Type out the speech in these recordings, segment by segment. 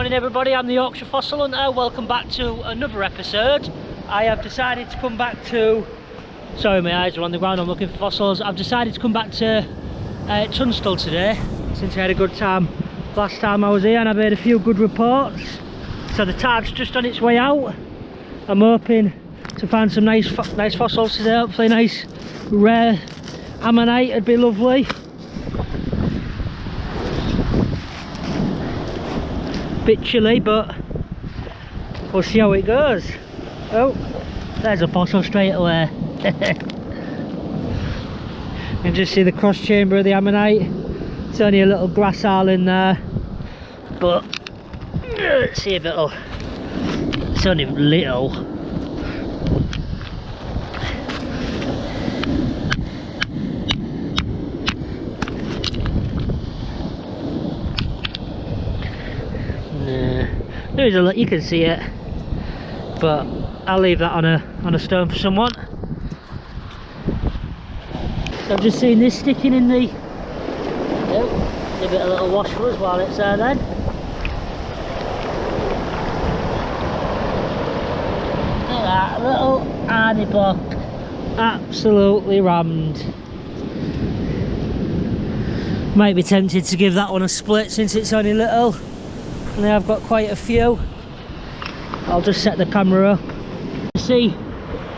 morning everybody, I'm the Yorkshire Fossil Hunter. Welcome back to another episode. I have decided to come back to... Sorry, my eyes are on the ground, I'm looking for fossils. I've decided to come back to Tunstall today, since I had a good time last time I was here and I've heard a few good reports. So the tide's just on its way out. I'm hoping to find some nice fossils today, hopefully nice rare Ammonite would be lovely. Bit chilly, but we'll see how it goes. Oh, there's a fossil straight away. You can just see the cross chamber of the Ammonite. It's only a little grass aisle in there, but let's see if it'll... It's only little. There is a lot, you can see it, but I'll leave that on a stone for someone. So I've just seen this sticking in the... Oh, give it a little wash for us while it's there then. Look at that little hardy block, absolutely rammed. Might be tempted to give that one a split since it's only little. And I've got quite a few. I'll just set the camera up. You see,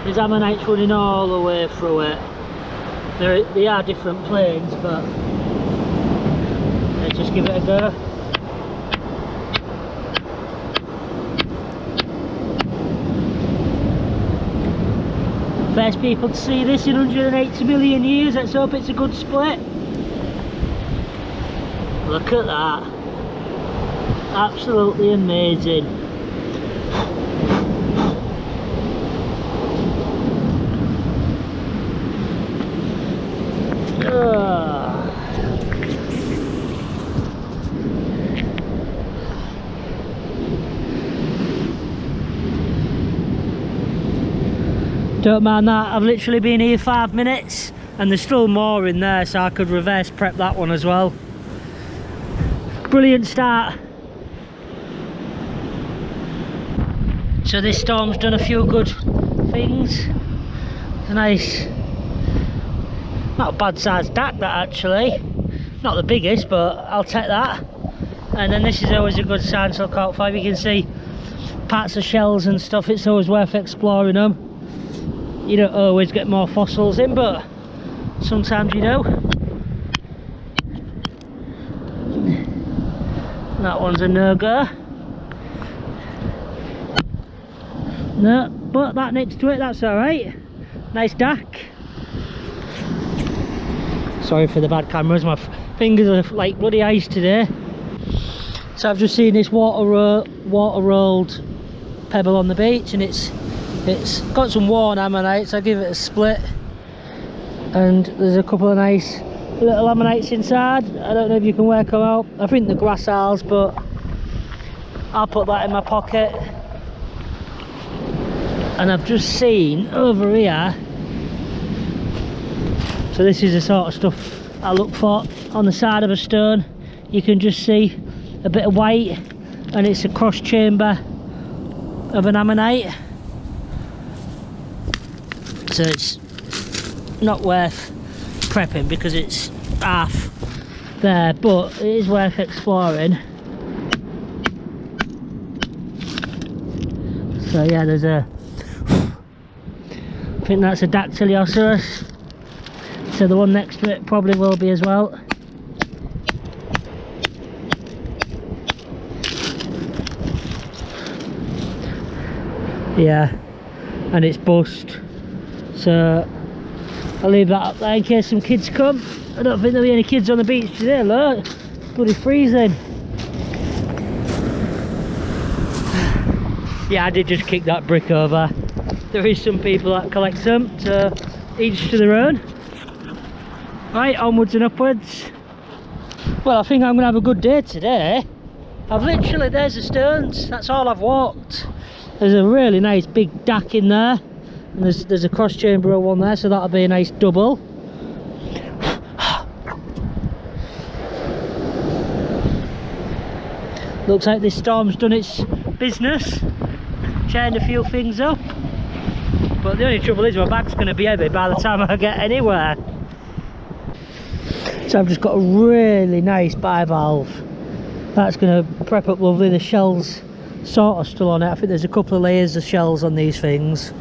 there's ammonites running all the way through it. They are different planes, but let's just give it a go. First people to see this in 180 million years. Let's hope it's a good split. Look at that. Absolutely amazing. Don't mind that, I've literally been here 5 minutes and there's still more in there, so I could reverse prep that one as well. Brilliant start. So this storm's done a few good things. It's a nice, not a bad sized duck that actually. Not the biggest, but I'll take that. And then this is always a good sign to look out for. You can see parts of shells and stuff, it's always worth exploring them. You don't always get more fossils in, but sometimes you do. That one's a no-go. No, but that next to it, that's alright. Nice duck. Sorry for the bad cameras, my fingers are like bloody ice today. So I've just seen this water rolled pebble on the beach, and it's got some worn ammonites. I'll give it a split. And there's a couple of nice little ammonites inside. I don't know if you can work them out. I think the grass aisles, but I'll put that in my pocket. And I've just seen over here, so this is the sort of stuff I look for on the side of a stone. You can just see a bit of white, and it's a cross chamber of an ammonite, so it's not worth prepping because it's half there, but it is worth exploring. So yeah, there's a... I think that's a Dactylioceras, so the one next to it probably will be as well. Yeah, and it's bust, so I'll leave that up there in case some kids come. I don't think there'll be any kids on the beach today, look, it's bloody freezing. Yeah, I did just kick that brick over. There is some people that collect them, so each to their own. Right, onwards and upwards. Well, I think I'm going to have a good day today. I've literally, there's the stones, that's all I've walked. There's a really nice big duck in there, and there's a cross chamber one there, so that'll be a nice double. Looks like this storm's done its business, chained a few things up. But the only trouble is my bag's going to be heavy by the time I get anywhere. So I've just got a really nice bivalve. That's going to prep up lovely. The shell's sort of still on it. I think there's a couple of layers of shells on these things.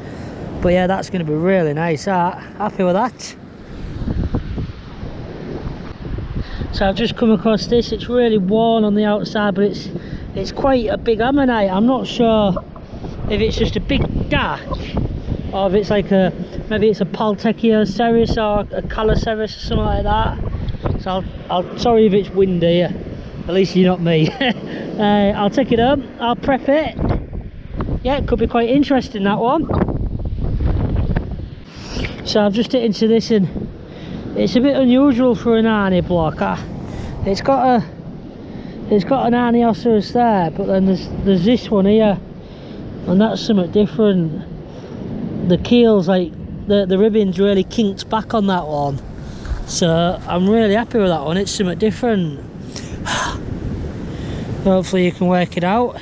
But yeah, that's going to be really nice. Happy with that. So I've just come across this. It's really worn on the outside, but it's quite a big ammonite. I'm not sure if it's just a big dark, or if it's like maybe it's a Paltechioceris or a Caloceris or something like that. So I'll sorry if it's windy. At least you're not me. I'll take it up. I'll prep it. Yeah, it could be quite interesting, that one. So I've just hit into this, and it's a bit unusual for an Arnie block. It's got an Arnioceros there, but then there's this one here, and that's something different. The keel's like the ribbon's really kinked back on that one, so I'm really happy with that one. It's something different. Hopefully you can work it out.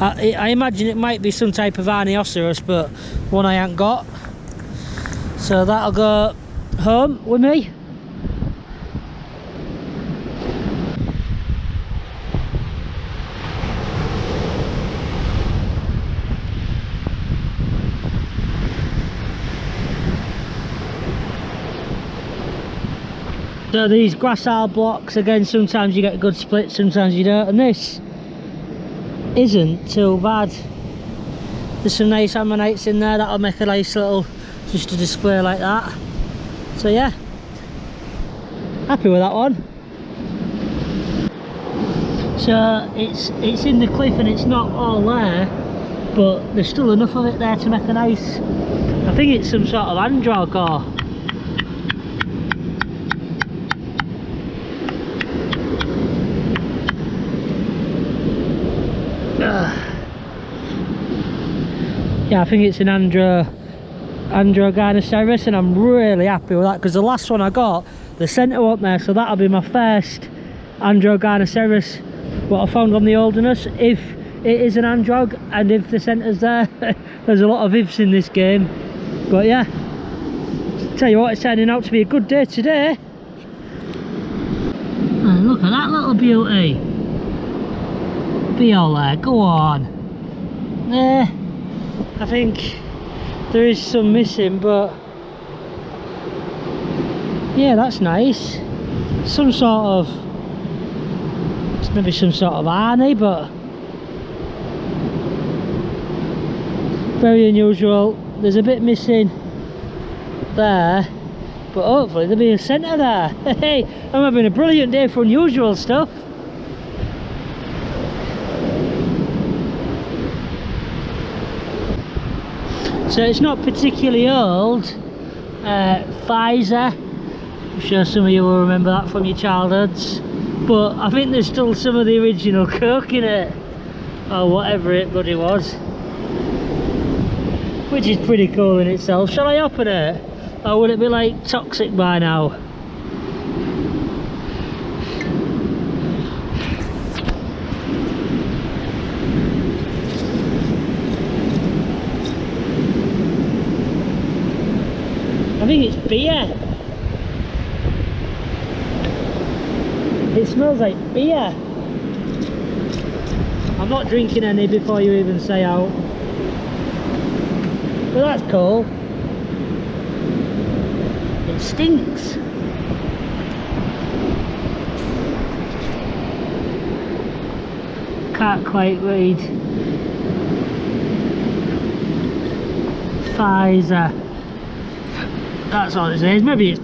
I imagine it might be some type of Arnioceros, but one I ain't got. So that'll go home with me. So these gracile blocks, again, sometimes you get a good split, sometimes you don't, and this isn't too bad. There's some nice ammonites in there. That'll make a nice little, just a display like that. So yeah, happy with that one. So it's in the cliff and it's not all there, but there's still enough of it there to make a nice, I think it's some sort of androg or yeah, I think it's an Androgynoceros, and I'm really happy with that, because the last one I got, the centre wasn't there, so that'll be my first Androgynoceros what I found on the Holderness, if it is an androg, and if the centre's there. There's a lot of ifs in this game, but yeah, tell you what, it's turning out to be a good day today. And look at that little beauty. Be all there, go on. There, I think there is some missing, but yeah, that's nice. Some sort of, it's maybe some sort of Arnie, but very unusual. There's a bit missing there, but hopefully there'll be a centre there. Hey, I'm having a brilliant day for unusual stuff. So it's not particularly old. Pfizer, I'm sure some of you will remember that from your childhoods, but I think there's still some of the original coke in it, or whatever it bloody was, which is pretty cool in itself. Shall I open it, or would it be like toxic by now? I think it's beer. It smells like beer. I'm not drinking any before you even say out. But that's cool. It stinks. Can't quite read. Pfizer. That's all it says. Maybe it's,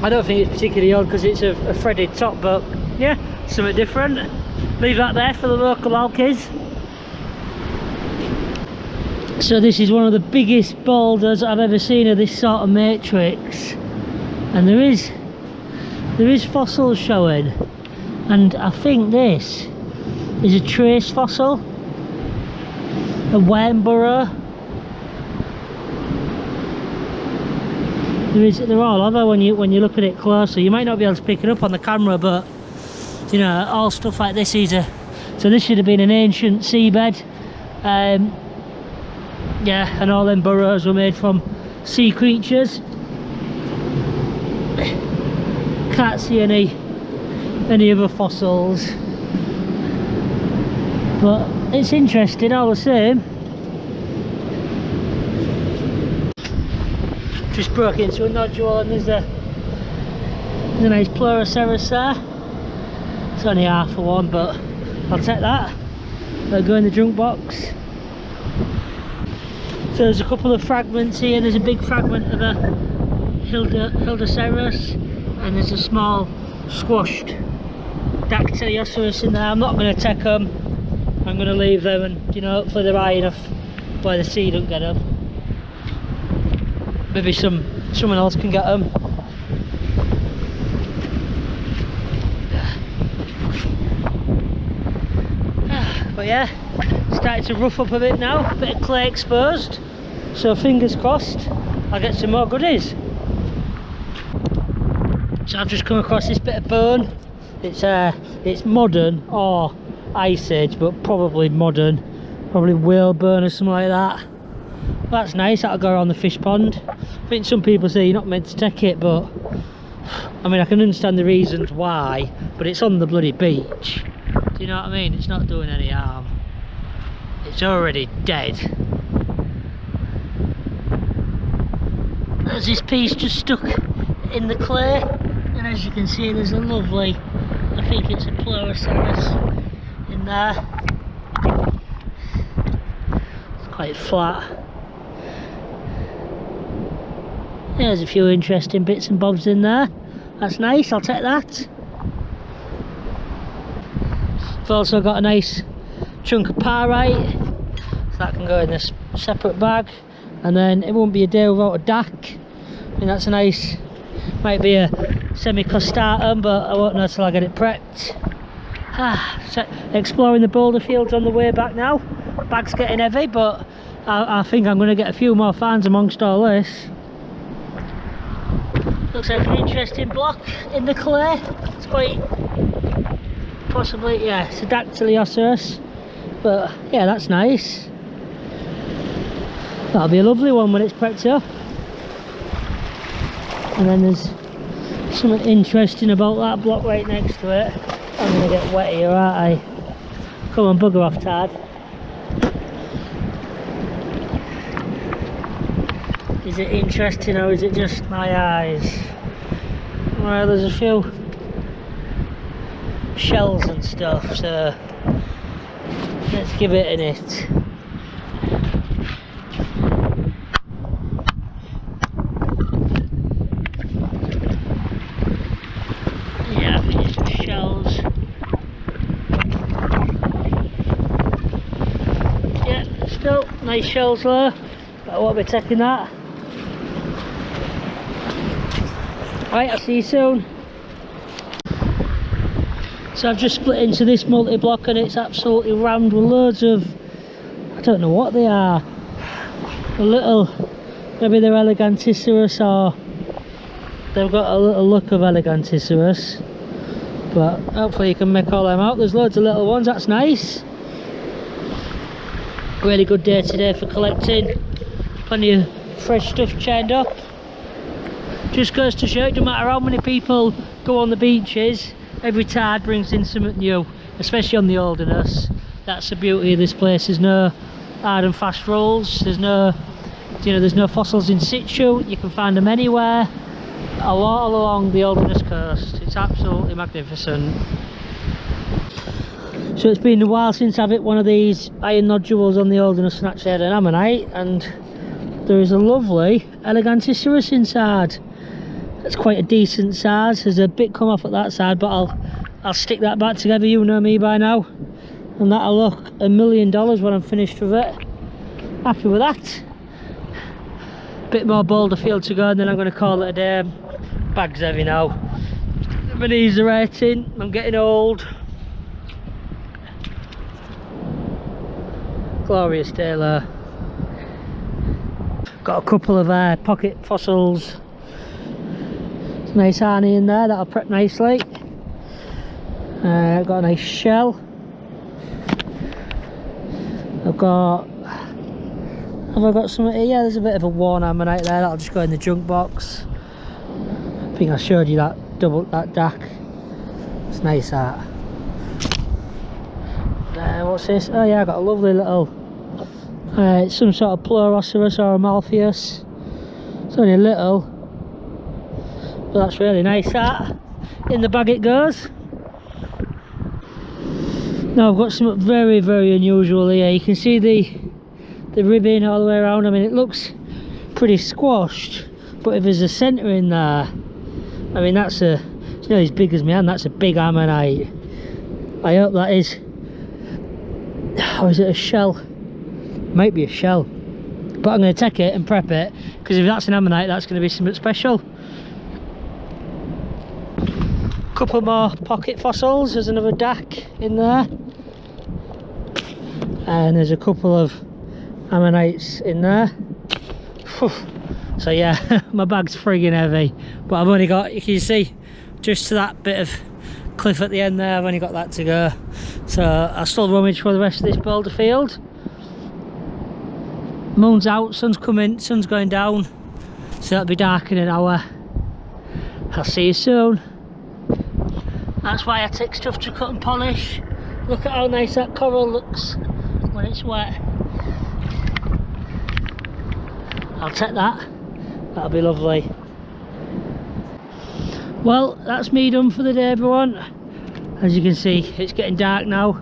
I don't think it's particularly odd because it's a threaded top, but yeah, something different. Leave that there for the local alkies. So this is one of the biggest boulders I've ever seen of this sort of matrix, and there is fossils showing, and I think this is a trace fossil, a worm burrow. They're all over when you look at it closer. You might not be able to pick it up on the camera, but You know, all stuff like this is so this should have been an ancient seabed. Yeah, and all them burrows were made from sea creatures. Can't see any other fossils, but it's interesting all the same. Just broke into a nodule and there's a nice Pleuroceras there. It's only half of one, but I'll take that. I'll go in the junk box. So there's a couple of fragments here. There's a big fragment of a Hildoceras, and there's a small squashed Dactylioceras in there. I'm not going to take them. I'm going to leave them, and you know, hopefully they're high enough where the sea don't get them. Maybe someone else can get them. But yeah, starting to rough up a bit now, a bit of clay exposed, so fingers crossed I'll get some more goodies. So I've just come across this bit of bone. It's modern or ice age, but probably modern, probably whalebone or something like that. That's nice, that'll go around the fish pond. I think some people say you're not meant to take it, but I mean, I can understand the reasons why, but it's on the bloody beach. Do you know what I mean? It's not doing any harm. It's already dead. There's this piece just stuck in the clay, and as you can see there's a lovely, I think it's a Pleuroceras in there. It's quite flat. There's a few interesting bits and bobs in there. That's nice, I'll take that. I've also got a nice chunk of pyrite, so that can go in this separate bag, and then it won't be a day without a DAC. I mean, that's a nice, might be a semi-costatum, but I won't know till I get it prepped. So exploring the boulder fields on the way back now. Bag's getting heavy, but I think I'm going to get a few more fans amongst all this. Looks like an interesting block in the clay. It's quite, possibly, yeah, it's a Dactylioceras, but yeah, that's nice. That'll be a lovely one when it's prepped up. And then there's something interesting about that block right next to it. I'm gonna get wet here, aren't I? Come on, bugger off, Tad. Is it interesting or is it just my eyes? Well, there's a few shells and stuff, so let's give it an hit. Yeah, I think it's just shells. Yeah, still nice shells there, but I won't be taking that. Right, I'll see you soon. So I've just split into this multi-block and it's absolutely rammed with loads of, I don't know what they are, a little, maybe they're Eleganticeras, or they've got a little look of Eleganticeras, but hopefully you can make all them out. There's loads of little ones, that's nice. Really good day today for collecting, plenty of fresh stuff chained up. Just goes to show, it doesn't matter how many people go on the beaches, every tide brings in something new, especially on the Holderness. That's the beauty of this place. There's no hard and fast rules, there's no, you know, there's no fossils in situ. You can find them anywhere, all along the Holderness coast. It's absolutely magnificent. So it's been a while since I've hit one of these iron nodules on the Holderness and actually had an Ammonite, and there is a lovely Eleganticeras inside. It's quite a decent size. There's a bit come off at that side, but I'll stick that back together, you know me by now, and that'll look $1 million when I'm finished with it. Happy with that. Bit more boulder field to go and then I'm going to call it a day. Bag's heavy now, my knees are hurting, I'm getting old. Glorious day there. Got a couple of pocket fossils. Nice honey in there, that'll prep nicely. Got a nice shell. Have I got some here? Yeah, there's a bit of a worn ammonite there. That'll just go in the junk box. I think I showed you that DAC. It's nice, that. What's this? Oh yeah, I got a lovely little some sort of Pleuroceros or Amalpheus. It's only a little, but that's really nice, that. In the bag it goes. Now I've got something very, very unusual here. You can see the ribbing all the way around. I mean, it looks pretty squashed, but if there's a centre in there, I mean, it's nearly as big as my hand. That's a big ammonite. I hope that is, or is it a shell? Might be a shell, but I'm going to take it and prep it, because if that's an ammonite, that's going to be something special. Couple more pocket fossils. There's another DAC in there, and there's a couple of ammonites in there. Whew. So yeah, my bag's frigging heavy, but I've only got, you can see just to that bit of cliff at the end there, I've only got that to go. So I'll still rummage for the rest of this boulder field. Moon's out, sun's coming, sun's going down, so it'll be dark in an hour. I'll see you soon. That's why I take stuff to cut and polish. Look at how nice that coral looks when it's wet. I'll take that, that'll be lovely. Well, that's me done for the day, everyone. As you can see, it's getting dark now.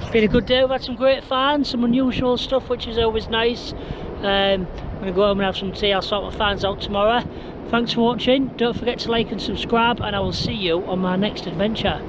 It's been a good day. We've had some great finds, some unusual stuff, which is always nice. I'm going to go home and have some tea. I'll sort my finds out tomorrow. Thanks for watching. Don't forget to like and subscribe, and I will see you on my next adventure.